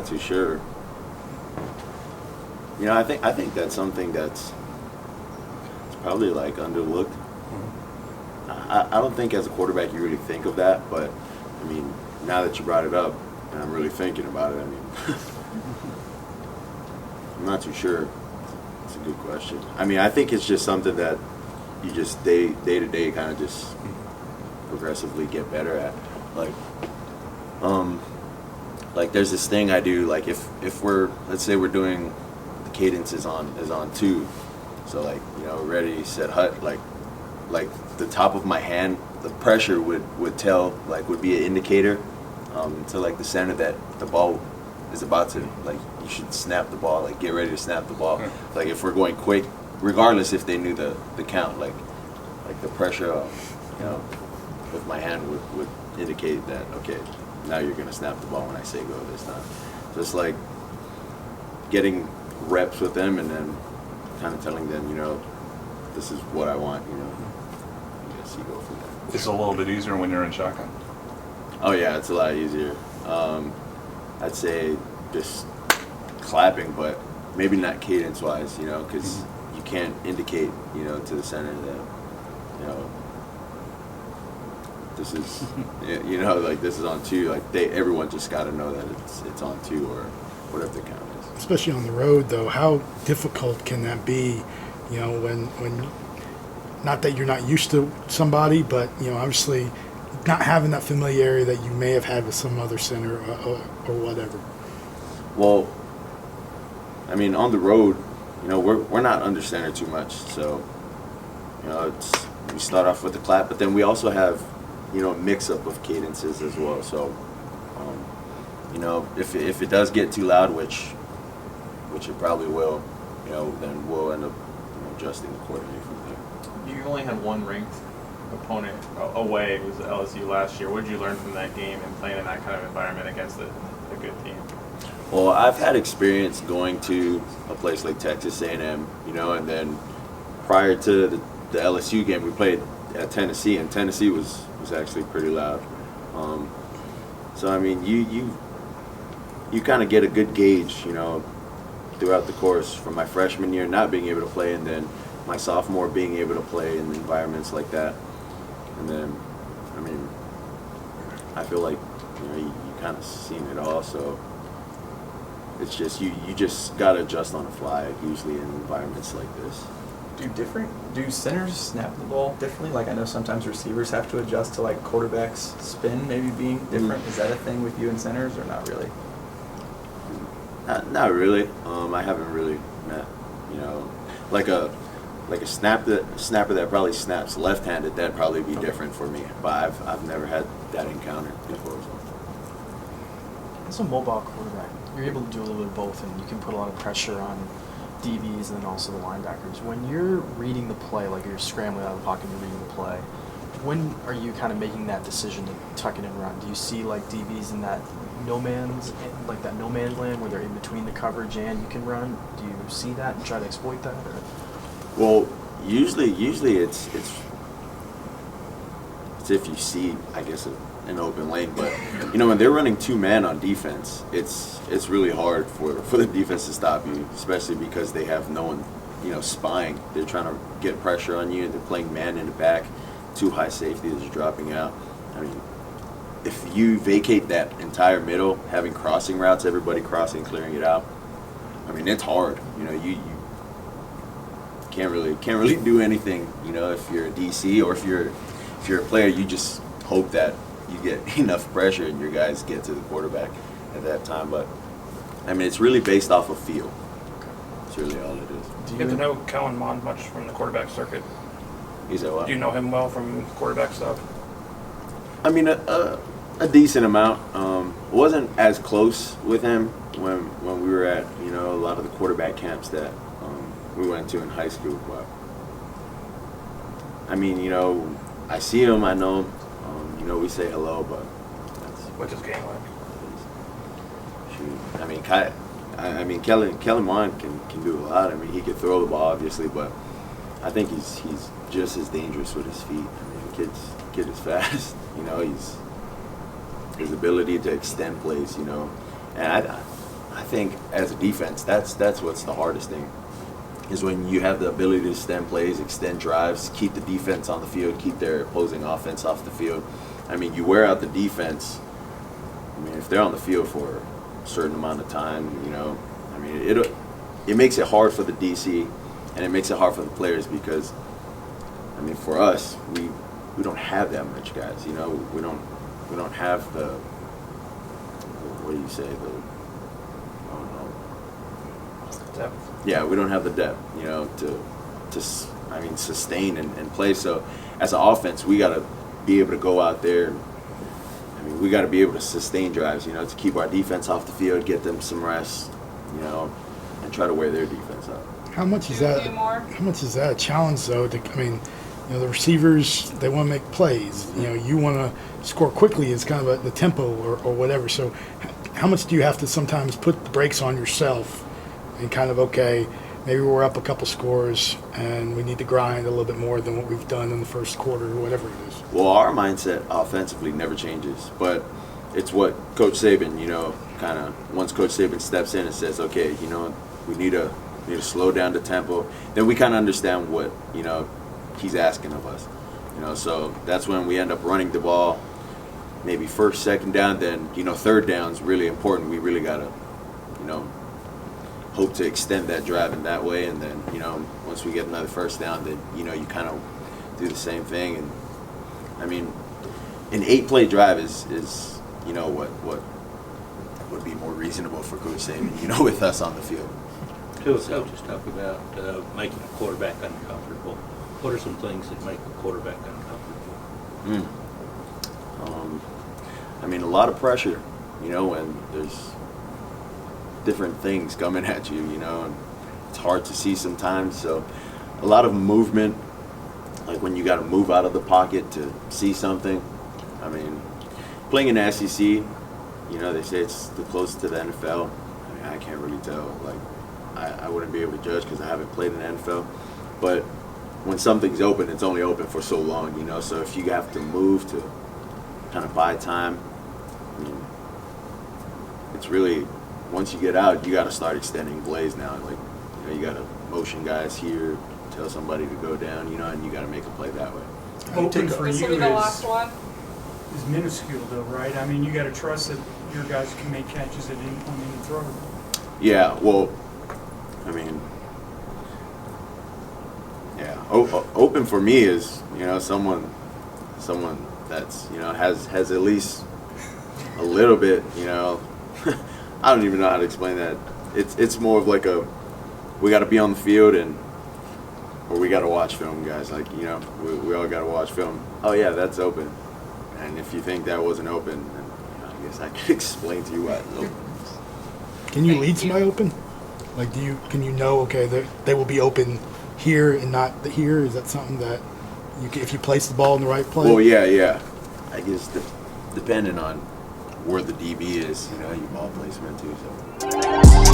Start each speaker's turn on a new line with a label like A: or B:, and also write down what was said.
A: not too sure. You know, I think that's something that's it's probably like underlooked. I don't think as a quarterback you really think of that, but I mean, now that you brought it up, and I'm really thinking about it, I mean, I'm not too sure. It's a good question. I mean, I think it's just something that you just day to day kind of just progressively get better at. Like there's this thing I do, like if we're, let's say we're doing, the cadence is on 2, so like, you know, ready, set, hut, like the top of my hand, the pressure would tell, like would be an indicator to like the center that the ball is about to, like you should snap the ball, like get ready to snap the ball. Like if we're going quick, regardless if they knew the count, like the pressure, you know, with my hand would indicate that, okay, now you're going to snap the ball when I say go this time. Just like getting reps with them and then kind of telling them, you know, this is what I want, you know. I guess you go from there.
B: It's a little bit easier when you're in shotgun.
A: Oh yeah, it's a lot easier. I'd say just clapping, but maybe not cadence-wise, you know, because you can't indicate, you know, to the center that, you know, this is, you know, like this is on 2. Like everyone just got to know that it's on 2 or whatever the count is.
C: Especially on the road, though, how difficult can that be? You know, when not that you're not used to somebody, but you know, obviously not having that familiarity that you may have had with some other center or whatever.
A: Well, I mean, on the road, you know, we're not under center too much, so you know, we start off with the clap, but then we also have, you know, a mix-up of cadences as well. So, you know, if it does get too loud, which it probably will, you know, then we'll end up, you know, adjusting accordingly from there.
D: You only had one ranked opponent away. It was LSU last year. What did you learn from that game and playing in that kind of environment against a good team?
A: Well, I've had experience going to a place like Texas A&M, you know, and then prior to the LSU game, we played at Tennessee, and Tennessee was actually pretty loud. So I mean, you kind of get a good gauge, you know, throughout the course from my freshman year not being able to play, and then my sophomore being able to play in environments like that. And then, I mean, I feel like, you know, you kind of seen it all, so it's just you just gotta adjust on the fly usually in environments like this.
E: Do centers snap the ball differently? Like I know sometimes receivers have to adjust to like quarterback's spin maybe being different. Is that a thing with you and centers or not really?
A: Not really. I haven't really met, you know, like a snapper that probably snaps left-handed. That'd probably be different for me. But I've never had that encounter before. So.
F: As a mobile quarterback, you're able to do a little bit of both, and you can put a lot of pressure on DBs and then also the linebackers. When you're reading the play, like you're scrambling out of the pocket and reading the play, when are you kind of making that decision to tuck it in and run? Do you see like DBs in that no man's land where they're in between the coverage and you can run? Do you see that and try to exploit that? Or?
A: Well, usually it's if you see, I guess, an open lane. But you know, when they're running 2-man on defense, it's really hard for the defense to stop you, especially because they have no one, you know, spying. They're trying to get pressure on you, and they're playing man in the back. 2 high safeties are dropping out. I mean, if you vacate that entire middle, having crossing routes, everybody crossing, clearing it out, I mean, it's hard. You know, you can't really do anything. You know, if you're a DC or if you're a player, you just hope that you get enough pressure and your guys get to the quarterback at that time. But I mean, it's really based off of feel. It's really all it is.
G: Do you get to know Kellen Mond much from the quarterback circuit?
A: He said what?
G: Do you know him well from quarterback stuff?
A: I mean, a decent amount. Wasn't as close with him when we were at, you know, a lot of the quarterback camps that we went to in high school. But I mean, you know, I see him, I know him. You know, we say hello, but
G: What's his game like?
A: Shoot, I mean, Kellen Mond can do a lot. I mean, he can throw the ball, obviously, but I think he's just as dangerous with his feet. I mean, kid is fast. You know, his ability to extend plays. You know, and I think as a defense, that's what's the hardest thing, is when you have the ability to extend plays, extend drives, keep the defense on the field, keep their opposing offense off the field. I mean, you wear out the defense. I mean, if they're on the field for a certain amount of time, you know, I mean, it makes it hard for the DC, and it makes it hard for the players because, I mean, for us, we don't have that much guys. You know, we don't have the, what do you say, the, I don't know.
G: Depth.
A: Yeah, we don't have the depth, you know, to I mean, sustain and play. So as an offense, we got to be able to go out there. I mean, we got to be able to sustain drives, you know, to keep our defense off the field, get them some rest, you know, and try to wear their defense out.
C: How much is that? How much is that a challenge, though? I mean, you know, the receivers, they want to make plays. You know, you want to score quickly. It's kind of the tempo or whatever. So, how much do you have to sometimes put the brakes on yourself and kind of, okay, maybe we're up a couple scores and we need to grind a little bit more than what we've done in the first quarter or whatever it is?
A: Well, our mindset offensively never changes, but it's what Coach Saban, you know, kind of once Coach Saban steps in and says, okay, you know, we need to slow down the tempo, then we kind of understand what, you know, he's asking of us. You know, so that's when we end up running the ball, maybe first, second down, then, you know, third down's really important. We really got to, you know, hope to extend that drive in that way, and then, you know, once we get another first down, then, you know, you kind of do the same thing. And I mean, an 8-play drive is you know, what would be more reasonable for Coach Saban, you know, with us on the field.
H: Two coaches talk about making a quarterback uncomfortable. What are some things that make a quarterback uncomfortable?
A: I mean, a lot of pressure, you know, when there's different things coming at you, you know, and it's hard to see sometimes. So a lot of movement, like when you got to move out of the pocket to see something. I mean, playing in the SEC, you know, they say it's the closest to the NFL. I mean, I can't really tell. Like, I wouldn't be able to judge because I haven't played in the NFL. But when something's open, it's only open for so long, you know. So if you have to move to kind of buy time, I mean, it's really, once you get out, you got to start extending plays now. Like, you know, you got to motion guys here, tell somebody to go down, you know, and you got to make a play that way.
I: Open for
J: This
I: you
J: will be the last one.
I: is minuscule, though, right? I mean, you got to trust that your guys can make catches at any point in the throw.
A: Yeah, well, I mean, yeah, open for me is, you know, someone that's, you know, has at least a little bit, you know, I don't even know how to explain that. It's more of like we got to be on the field or we got to watch film, guys. Like, you know, we all got to watch film. Oh yeah, that's open. And if you think that wasn't open, then, you know, I guess I could explain to you why it's open.
C: Can you lead somebody open? Like, can you know, okay, they will be open here and not here? Is that something that if you place the ball in the right place?
A: Well, yeah. I guess depending on where the DB is, you know, your ball placement too. So.